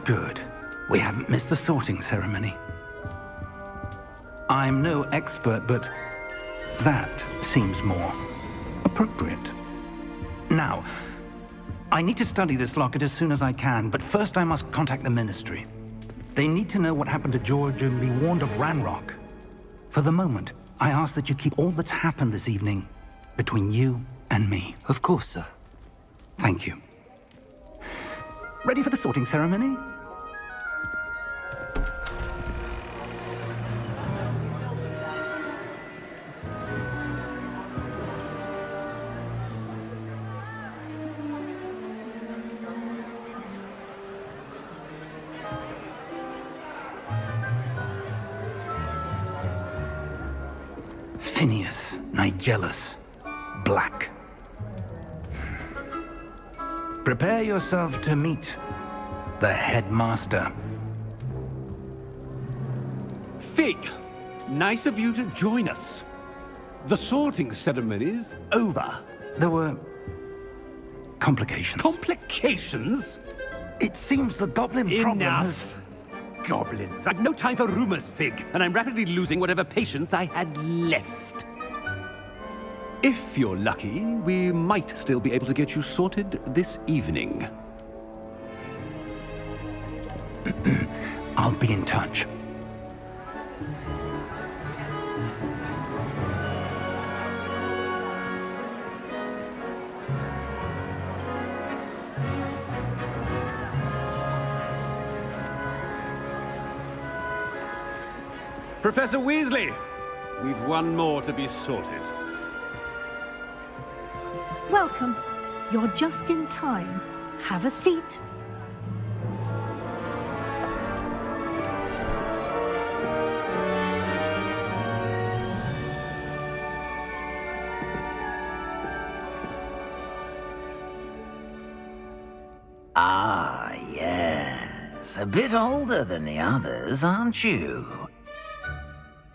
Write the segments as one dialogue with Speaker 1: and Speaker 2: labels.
Speaker 1: Good. We haven't missed the sorting ceremony. I'm no expert, but that seems more appropriate. Now, I need to study this locket as soon as I can, but first I must contact the Ministry. They need to know what happened to George and be warned of Ranrock. For the moment, I ask that you keep all that's happened this evening between you and me.
Speaker 2: Of course, sir.
Speaker 1: Thank you. Ready for the sorting ceremony? Phineas, Nigellus, Black. Prepare yourself to meet the headmaster.
Speaker 3: Fig, nice of you to join us. The sorting ceremony's over.
Speaker 1: There were complications.
Speaker 3: Complications?
Speaker 1: It seems the goblin problem has...
Speaker 3: Enough! Goblins. I've no time for rumors, Fig, and I'm rapidly losing whatever patience I had left. If you're lucky, we might still be able to get you sorted this evening.
Speaker 1: I'll be in touch.
Speaker 3: Professor Weasley, we've one more to be sorted.
Speaker 4: Welcome. You're just in time. Have a seat.
Speaker 5: Ah, yes. A bit older than the others, aren't you?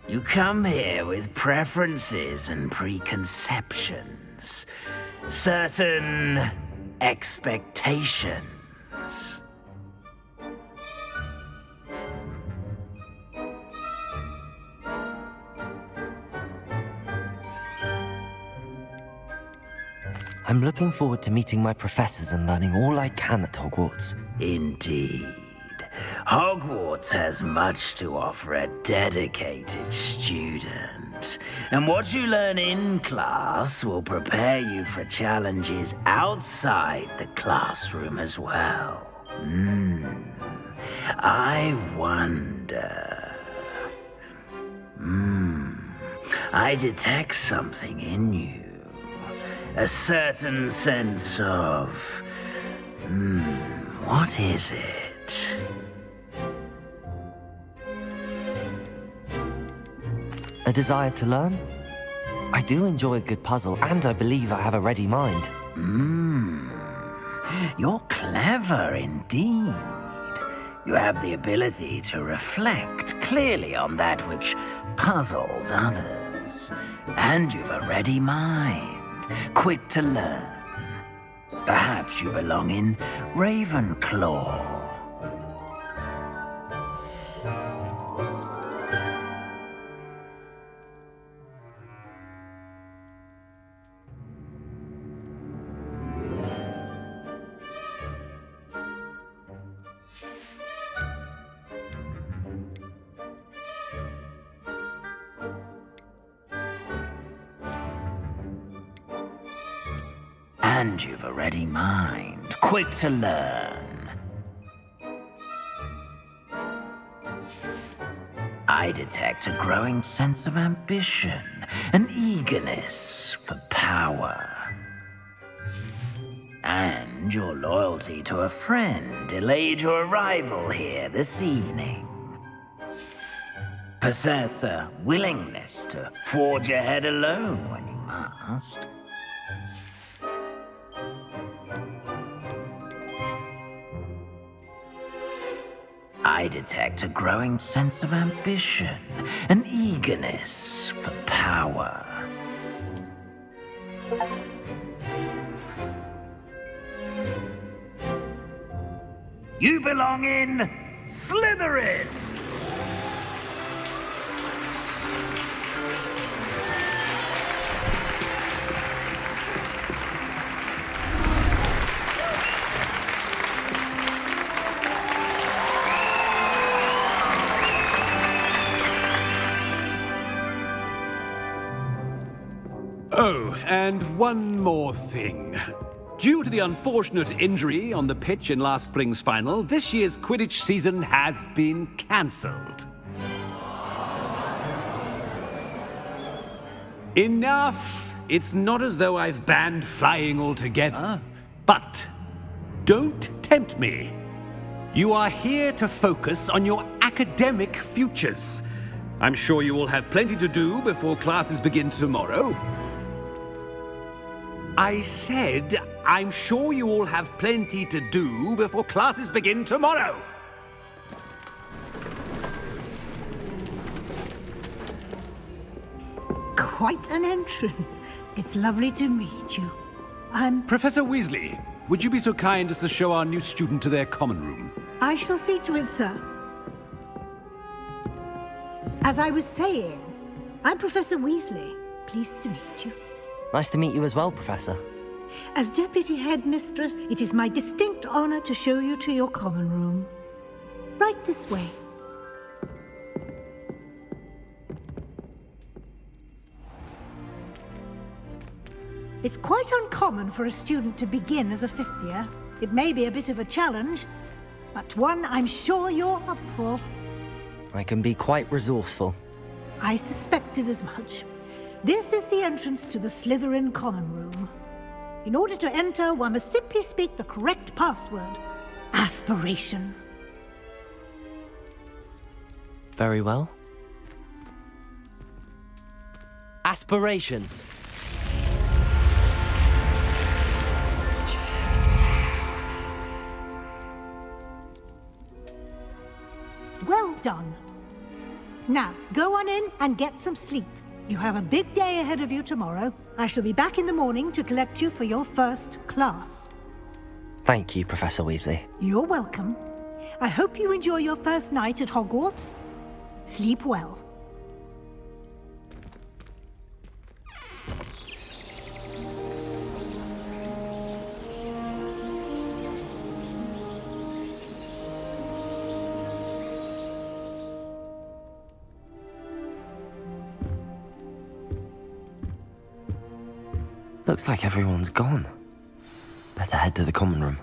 Speaker 5: You come here with preferences and preconceptions. Certain expectations.
Speaker 2: I'm looking forward to meeting my professors and learning all I can at Hogwarts.
Speaker 5: Indeed. Hogwarts has much to offer a dedicated student. And what you learn in class will prepare you for challenges outside the classroom as well. I wonder... I detect something in you. A certain sense of... what is it?
Speaker 2: A desire to learn? I do enjoy a good puzzle, and I believe I have a ready mind.
Speaker 5: You're clever indeed. You have the ability to reflect clearly on that which puzzles others. And you've a ready mind, quick to learn. Perhaps you belong in Ravenclaw. And you've a ready mind, quick to learn. I detect a growing sense of ambition, an eagerness for power. And your loyalty to a friend delayed your arrival here this evening. Possess a willingness to forge ahead alone when you must. I detect a growing sense of ambition, an eagerness for power. You belong in Slytherin!
Speaker 3: Oh, and one more thing. Due to the unfortunate injury on the pitch in last spring's final, this year's Quidditch season has been cancelled. Enough! It's not as though I've banned flying altogether, but don't tempt me. You are here to focus on your academic futures. I'm sure you all have plenty to do before classes begin tomorrow. I said, I'm sure you all have plenty to do before classes begin tomorrow.
Speaker 4: Quite an entrance. It's lovely to meet you.
Speaker 3: Professor Weasley, would you be so kind as to show our new student to their common room?
Speaker 4: I shall see to it, sir. As I was saying, I'm Professor Weasley. Pleased to meet you.
Speaker 2: Nice to meet you as well, Professor.
Speaker 4: As Deputy Headmistress, it is my distinct honor to show you to your common room. Right this way. It's quite uncommon for a student to begin as a fifth year. It may be a bit of a challenge, but one I'm sure you're up for.
Speaker 2: I can be quite resourceful.
Speaker 4: I suspected as much. This is the entrance to the Slytherin common room. In order to enter, one must simply speak the correct password. Aspiration.
Speaker 2: Very well. Aspiration.
Speaker 4: Well done. Now, go on in and get some sleep. You have a big day ahead of you tomorrow. I shall be back in the morning to collect you for your first class.
Speaker 2: Thank you, Professor Weasley.
Speaker 4: You're welcome. I hope you enjoy your first night at Hogwarts. Sleep well.
Speaker 2: Looks like everyone's gone. Better head to the common room.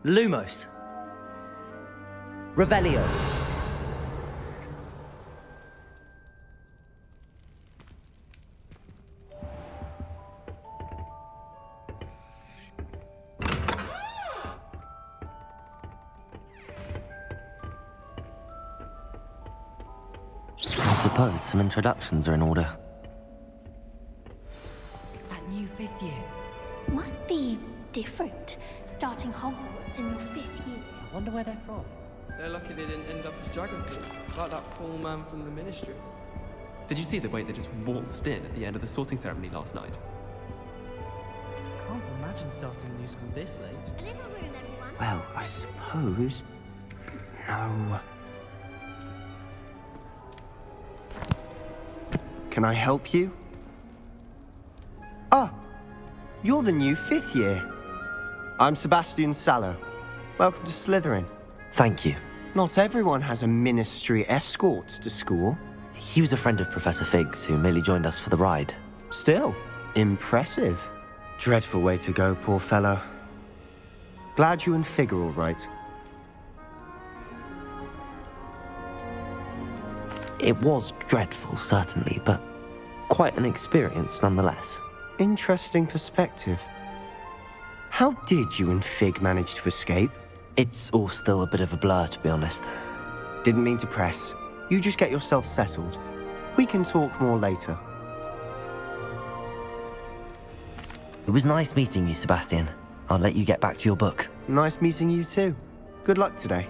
Speaker 2: Lumos. Revelio. I suppose some introductions are in order.
Speaker 6: That new fifth year.
Speaker 7: Must be different, starting Hogwarts in your 5th year.
Speaker 2: I wonder where they're from.
Speaker 8: They're lucky they didn't end up as Dragonfall, like that poor man from the Ministry.
Speaker 6: Did you see the way they just waltzed in at the end of the sorting ceremony last night?
Speaker 9: Can't imagine starting a new school this late.
Speaker 7: A little room, everyone.
Speaker 10: Well, I suppose... No. Can I help you? Ah, you're the new 5th year. I'm Sebastian Sallow. Welcome to Slytherin.
Speaker 2: Thank you.
Speaker 10: Not everyone has a ministry escort to school.
Speaker 2: He was a friend of Professor Fig's who merely joined us for the ride.
Speaker 10: Still, impressive. Dreadful way to go, poor fellow. Glad you and Fig are all right.
Speaker 2: It was dreadful, certainly, but quite an experience nonetheless.
Speaker 10: Interesting perspective. How did you and Fig manage to escape?
Speaker 2: It's all still a bit of a blur, to be honest.
Speaker 10: Didn't mean to press. You just get yourself settled. We can talk more later.
Speaker 2: It was nice meeting you, Sebastian. I'll let you get back to your book.
Speaker 10: Nice meeting you too. Good luck today.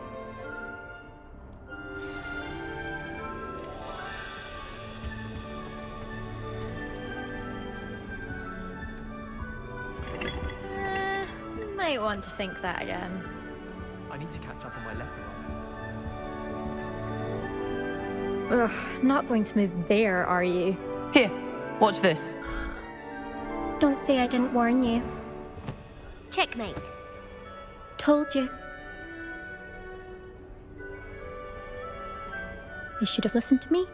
Speaker 11: might want to think that again.
Speaker 9: I need to catch up on my lesson.
Speaker 11: Ugh, not going to move there, are you?
Speaker 2: Here, watch this.
Speaker 7: Don't say I didn't warn you. Checkmate. Told you. You should have listened to me.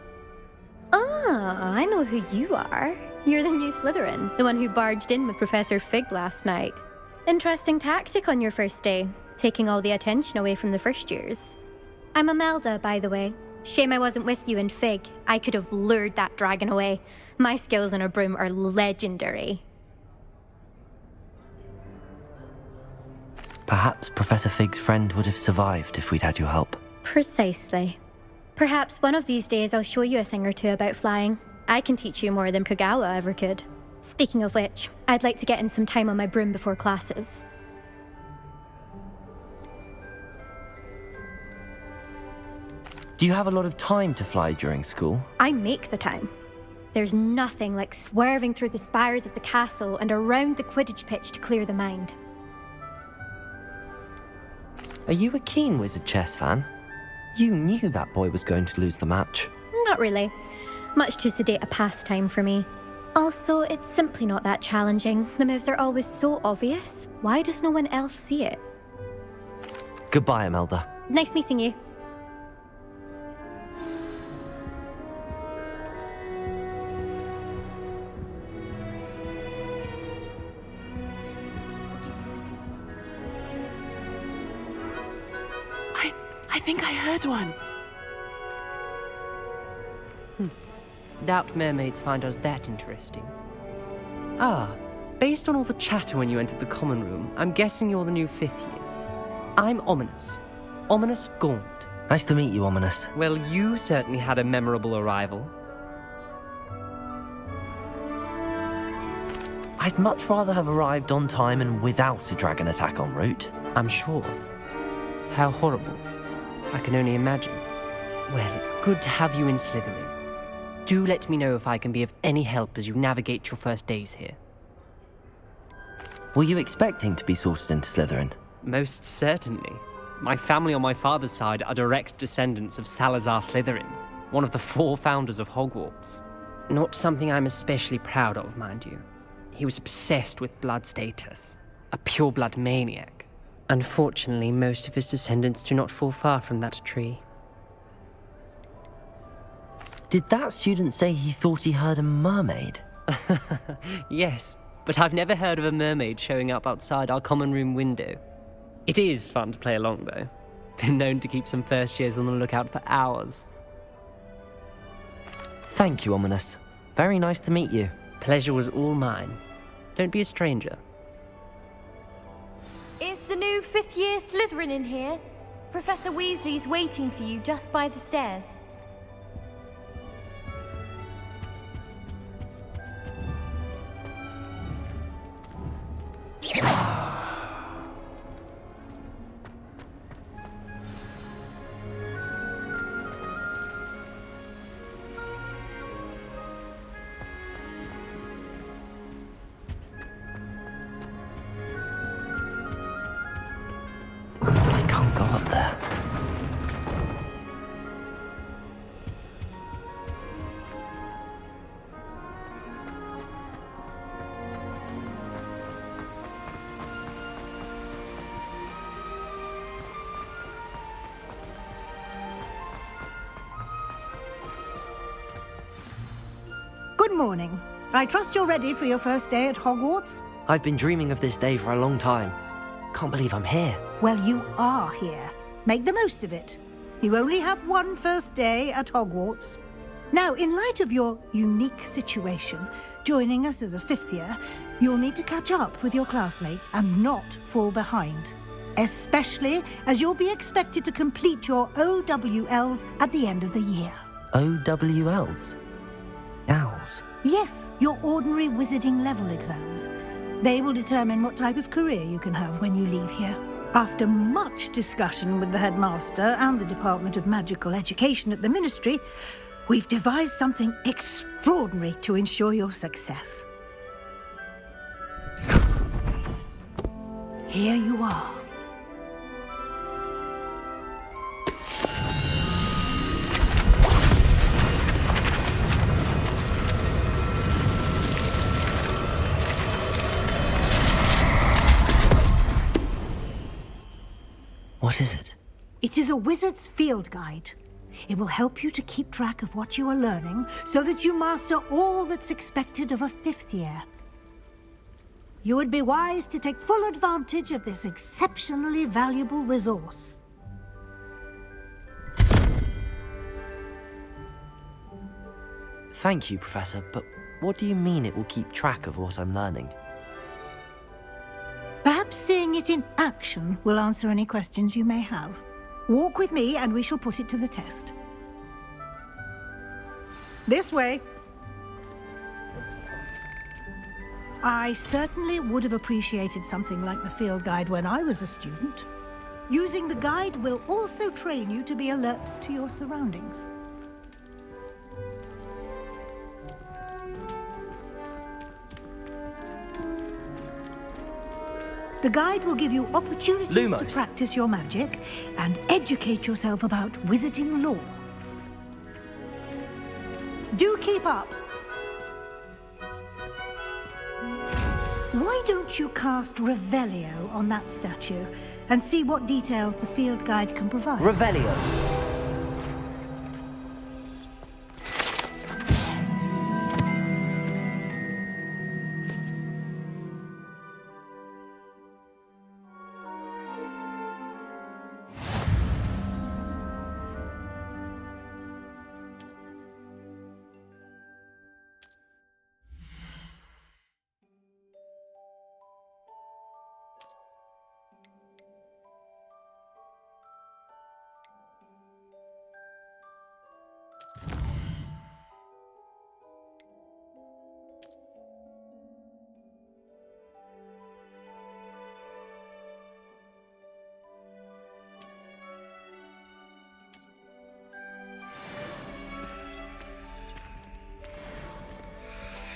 Speaker 11: Ah, I know who you are. You're the new Slytherin, the one who barged in with Professor Fig last night. Interesting tactic on your first day, taking all the attention away from the first years.
Speaker 7: I'm Imelda, by the way. Shame I wasn't with you in Fig. I could have lured that dragon away. My skills on a broom are legendary.
Speaker 2: Perhaps Professor Fig's friend would have survived if we'd had your help.
Speaker 7: Precisely. Perhaps one of these days I'll show you a thing or two about flying. I can teach you more than Kogawa ever could. Speaking of which, I'd like to get in some time on my broom before classes.
Speaker 2: Do you have a lot of time to fly during school?
Speaker 7: I make the time. There's nothing like swerving through the spires of the castle and around the Quidditch pitch to clear the mind.
Speaker 2: Are you a keen Wizard Chess fan? You knew that boy was going to lose the match.
Speaker 7: Not really. Much too sedate a pastime for me. Also, it's simply not that challenging. The moves are always so obvious. Why does no one else see it?
Speaker 2: Goodbye, Imelda.
Speaker 7: Nice meeting you.
Speaker 12: I think I heard one.
Speaker 13: Doubt mermaids find us that interesting. Ah, based on all the chatter when you entered the common room, I'm guessing you're the new 5th year. I'm Ominous. Ominous Gaunt.
Speaker 2: Nice to meet you, Ominous.
Speaker 13: Well, you certainly had a memorable arrival.
Speaker 2: I'd much rather have arrived on time and without a dragon attack en route.
Speaker 13: I'm sure. How horrible. I can only imagine. Well, it's good to have you in Slytherin. Do let me know if I can be of any help as you navigate your first days here.
Speaker 2: Were you expecting to be sorted into Slytherin?
Speaker 13: Most certainly. My family on my father's side are direct descendants of Salazar Slytherin, one of the 4 founders of Hogwarts. Not something I'm especially proud of, mind you. He was obsessed with blood status, a pure-blood maniac. Unfortunately, most of his descendants do not fall far from that tree.
Speaker 2: Did that student say he thought he heard a mermaid?
Speaker 13: Yes, but I've never heard of a mermaid showing up outside our common room window. It is fun to play along, though. Been known to keep some first years on the lookout for hours.
Speaker 2: Thank you, Ominous. Very nice to meet you.
Speaker 13: Pleasure was all mine. Don't be a stranger.
Speaker 11: Is the new 5th year Slytherin in here? Professor Weasley's waiting for you just by the stairs.
Speaker 2: I can't go up there.
Speaker 4: Good morning. I trust you're ready for your first day at Hogwarts?
Speaker 2: I've been dreaming of this day for a long time. Can't believe I'm here.
Speaker 4: Well, you are here. Make the most of it. You only have one first day at Hogwarts. Now, in light of your unique situation, joining us as a 5th year, you'll need to catch up with your classmates and not fall behind. Especially as you'll be expected to complete your OWLs at the end of the year.
Speaker 2: OWLs? Owls?
Speaker 4: Yes, your ordinary wizarding level exams. They will determine what type of career you can have when you leave here. After much discussion with the headmaster and the Department of Magical Education at the Ministry, we've devised something extraordinary to ensure your success. here you are.
Speaker 2: What is it?
Speaker 4: It is a wizard's field guide. It will help you to keep track of what you are learning so that you master all that's expected of a 5th year. You would be wise to take full advantage of this exceptionally valuable resource.
Speaker 2: Thank you, Professor, but what do you mean it will keep track of what I'm learning?
Speaker 4: Perhaps seeing it in action will answer any questions you may have. Walk with me and we shall put it to the test. This way. I certainly would have appreciated something like the field guide when I was a student. Using the guide will also train you to be alert to your surroundings. The guide will give you opportunities to practice your magic and educate yourself about wizarding lore. Do keep up. Why don't you cast Revelio on that statue and see what details the field guide can provide?
Speaker 2: Revelio.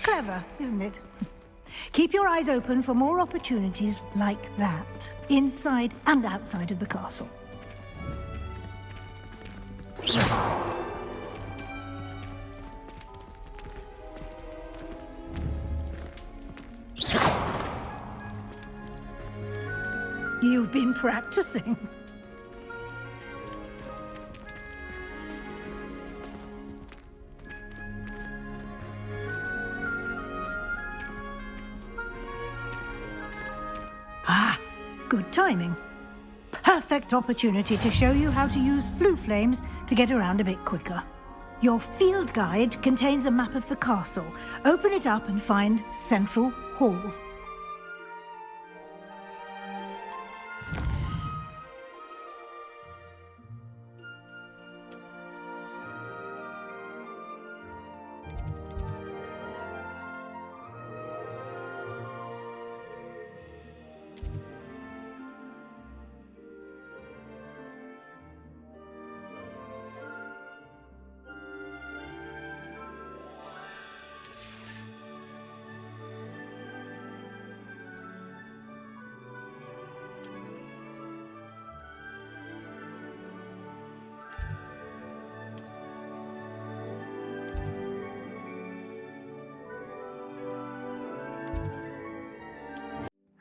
Speaker 4: Clever, isn't it? Keep your eyes open for more opportunities like that, inside and outside of the castle. You've been practicing. Good timing. Perfect opportunity to show you how to use flue flames to get around a bit quicker. Your field guide contains a map of the castle. Open it up and find Central Hall.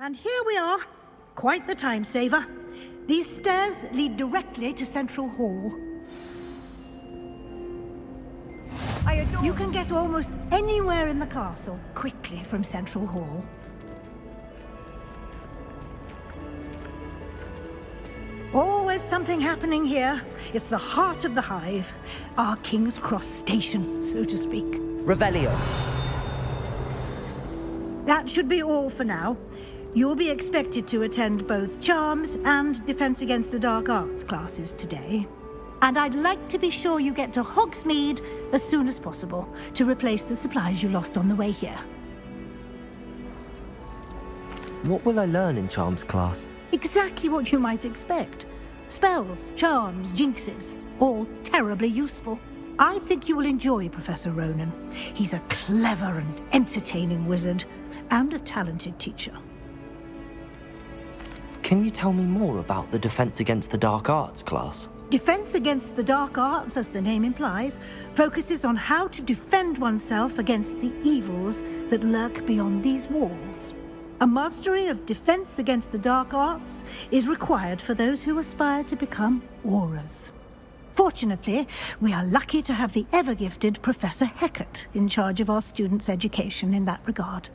Speaker 4: And here we are. Quite the time saver. These stairs lead directly to Central Hall. You can get almost anywhere in the castle quickly from Central Hall. Always something happening here. It's the heart of the hive. Our King's Cross station, so to speak.
Speaker 2: Revelio.
Speaker 4: That should be all for now. You'll be expected to attend both Charms and Defense Against the Dark Arts classes today. And I'd like to be sure you get to Hogsmeade as soon as possible to replace the supplies you lost on the way here.
Speaker 2: What will I learn in Charms class?
Speaker 4: Exactly what you might expect. Spells, charms, jinxes, all terribly useful. I think you will enjoy Professor Ronan. He's a clever and entertaining wizard, and a talented teacher.
Speaker 2: Can you tell me more about the Defense Against the Dark Arts class?
Speaker 4: Defense Against the Dark Arts, as the name implies, focuses on how to defend oneself against the evils that lurk beyond these walls. A mastery of Defense Against the Dark Arts is required for those who aspire to become auras. Fortunately, we are lucky to have the ever-gifted Professor Heckert in charge of our students' education in that regard.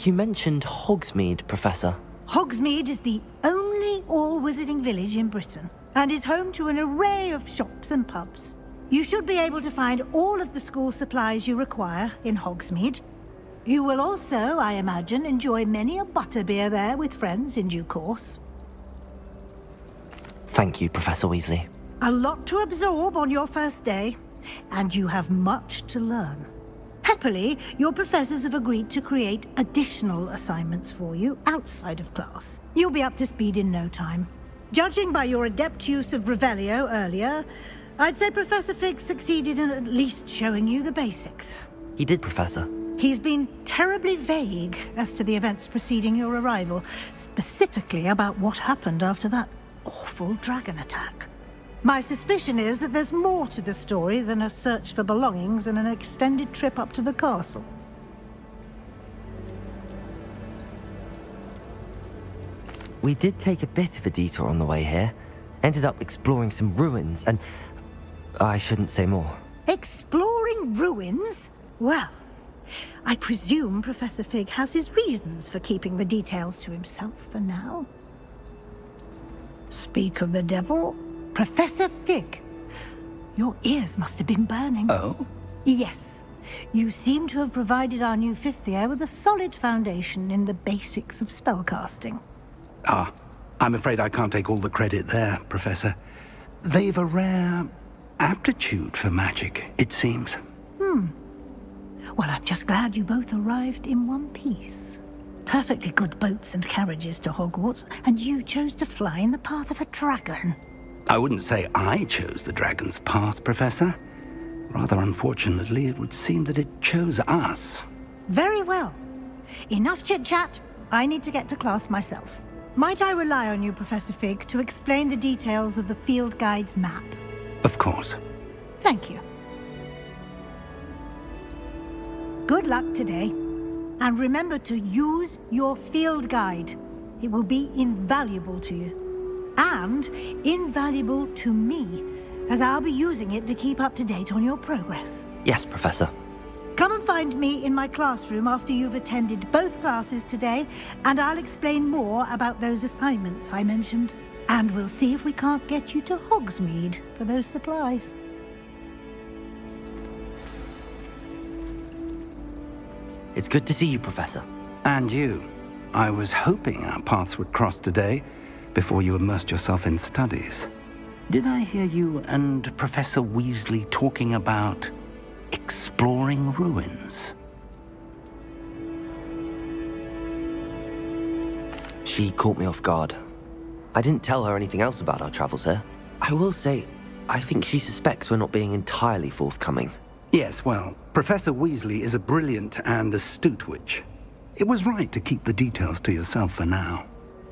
Speaker 2: You mentioned Hogsmeade, Professor.
Speaker 4: Hogsmeade is the only all-wizarding village in Britain, and is home to an array of shops and pubs. You should be able to find all of the school supplies you require in Hogsmeade. You will also, I imagine, enjoy many a butterbeer there with friends in due course.
Speaker 2: Thank you, Professor Weasley.
Speaker 4: A lot to absorb on your first day, and you have much to learn. Happily, your professors have agreed to create additional assignments for you outside of class. You'll be up to speed in no time. Judging by your adept use of Revelio earlier, I'd say Professor Fig succeeded in at least showing you the basics.
Speaker 2: He did, Professor.
Speaker 4: He's been terribly vague as to the events preceding your arrival, specifically about what happened after that awful dragon attack. My suspicion is that there's more to the story than a search for belongings and an extended trip up to the castle.
Speaker 2: We did take a bit of a detour on the way here. Ended up exploring some ruins and... I shouldn't say more.
Speaker 4: Exploring ruins? Well, I presume Professor Fig has his reasons for keeping the details to himself for now. Speak of the devil, Professor Fig. Your ears must have been burning.
Speaker 1: Oh?
Speaker 4: Yes. You seem to have provided our new fifth year with a solid foundation in the basics of spellcasting.
Speaker 1: Ah, I'm afraid I can't take all the credit there, Professor. They've a rare aptitude for magic, it seems.
Speaker 4: Well, I'm just glad you both arrived in one piece. Perfectly good boats and carriages to Hogwarts, and you chose to fly in the path of a dragon.
Speaker 1: I wouldn't say I chose the dragon's path, Professor. Rather unfortunately, it would seem that it chose us.
Speaker 4: Very well. Enough chit-chat. I need to get to class myself. Might I rely on you, Professor Fig, to explain the details of the field guide's map?
Speaker 1: Of course.
Speaker 4: Thank you. Good luck today. And remember to use your field guide. It will be invaluable to you. And invaluable to me, as I'll be using it to keep up to date on your progress.
Speaker 2: Yes, Professor.
Speaker 4: Come and find me in my classroom after you've attended both classes today, and I'll explain more about those assignments I mentioned. And we'll see if we can't get you to Hogsmeade for those supplies.
Speaker 2: It's good to see you, Professor.
Speaker 1: And you. I was hoping our paths would cross today, before you immersed yourself in studies. Did I hear you and Professor Weasley talking about exploring ruins?
Speaker 2: She caught me off guard. I didn't tell her anything else about our travels here. I will say, I think she suspects we're not being entirely forthcoming.
Speaker 1: Yes, well, Professor Weasley is a brilliant and astute witch. It was right to keep the details to yourself for now.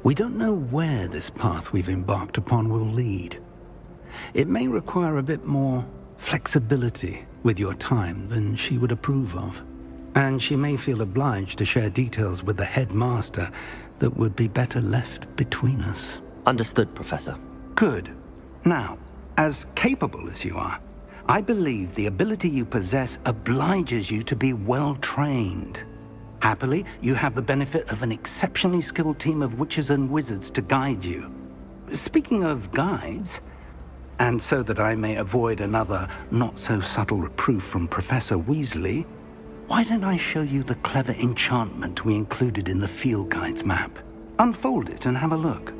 Speaker 1: We don't know where this path we've embarked upon will lead. It may require a bit more flexibility with your time than she would approve of. And she may feel obliged to share details with the headmaster that would be better left between us.
Speaker 2: Understood, Professor.
Speaker 1: Good. Now, as capable as you are, I believe the ability you possess obliges you to be well-trained. Happily, you have the benefit of an exceptionally skilled team of witches and wizards to guide you. Speaking of guides, and so that I may avoid another not-so-subtle reproof from Professor Weasley, why don't I show you the clever enchantment we included in the field guide's map? Unfold it and have a look.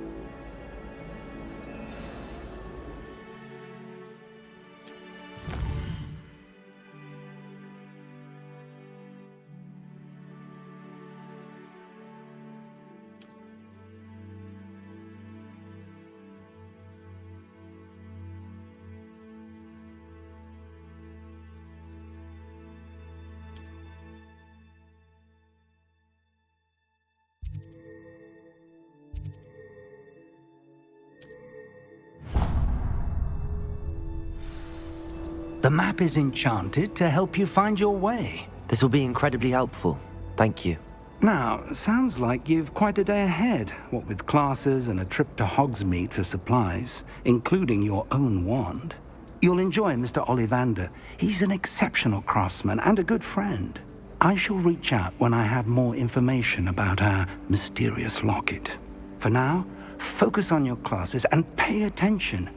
Speaker 1: The map is enchanted to help you find your way.
Speaker 2: This will be incredibly helpful. Thank you.
Speaker 1: Now, sounds like you've quite a day ahead, what with classes and a trip to Hogsmeade for supplies, including your own wand. You'll enjoy Mr. Ollivander. He's an exceptional craftsman and a good friend. I shall reach out when I have more information about our mysterious locket. For now, focus on your classes and pay attention.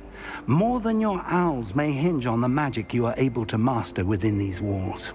Speaker 1: More than your owls may hinge on the magic you are able to master within these walls.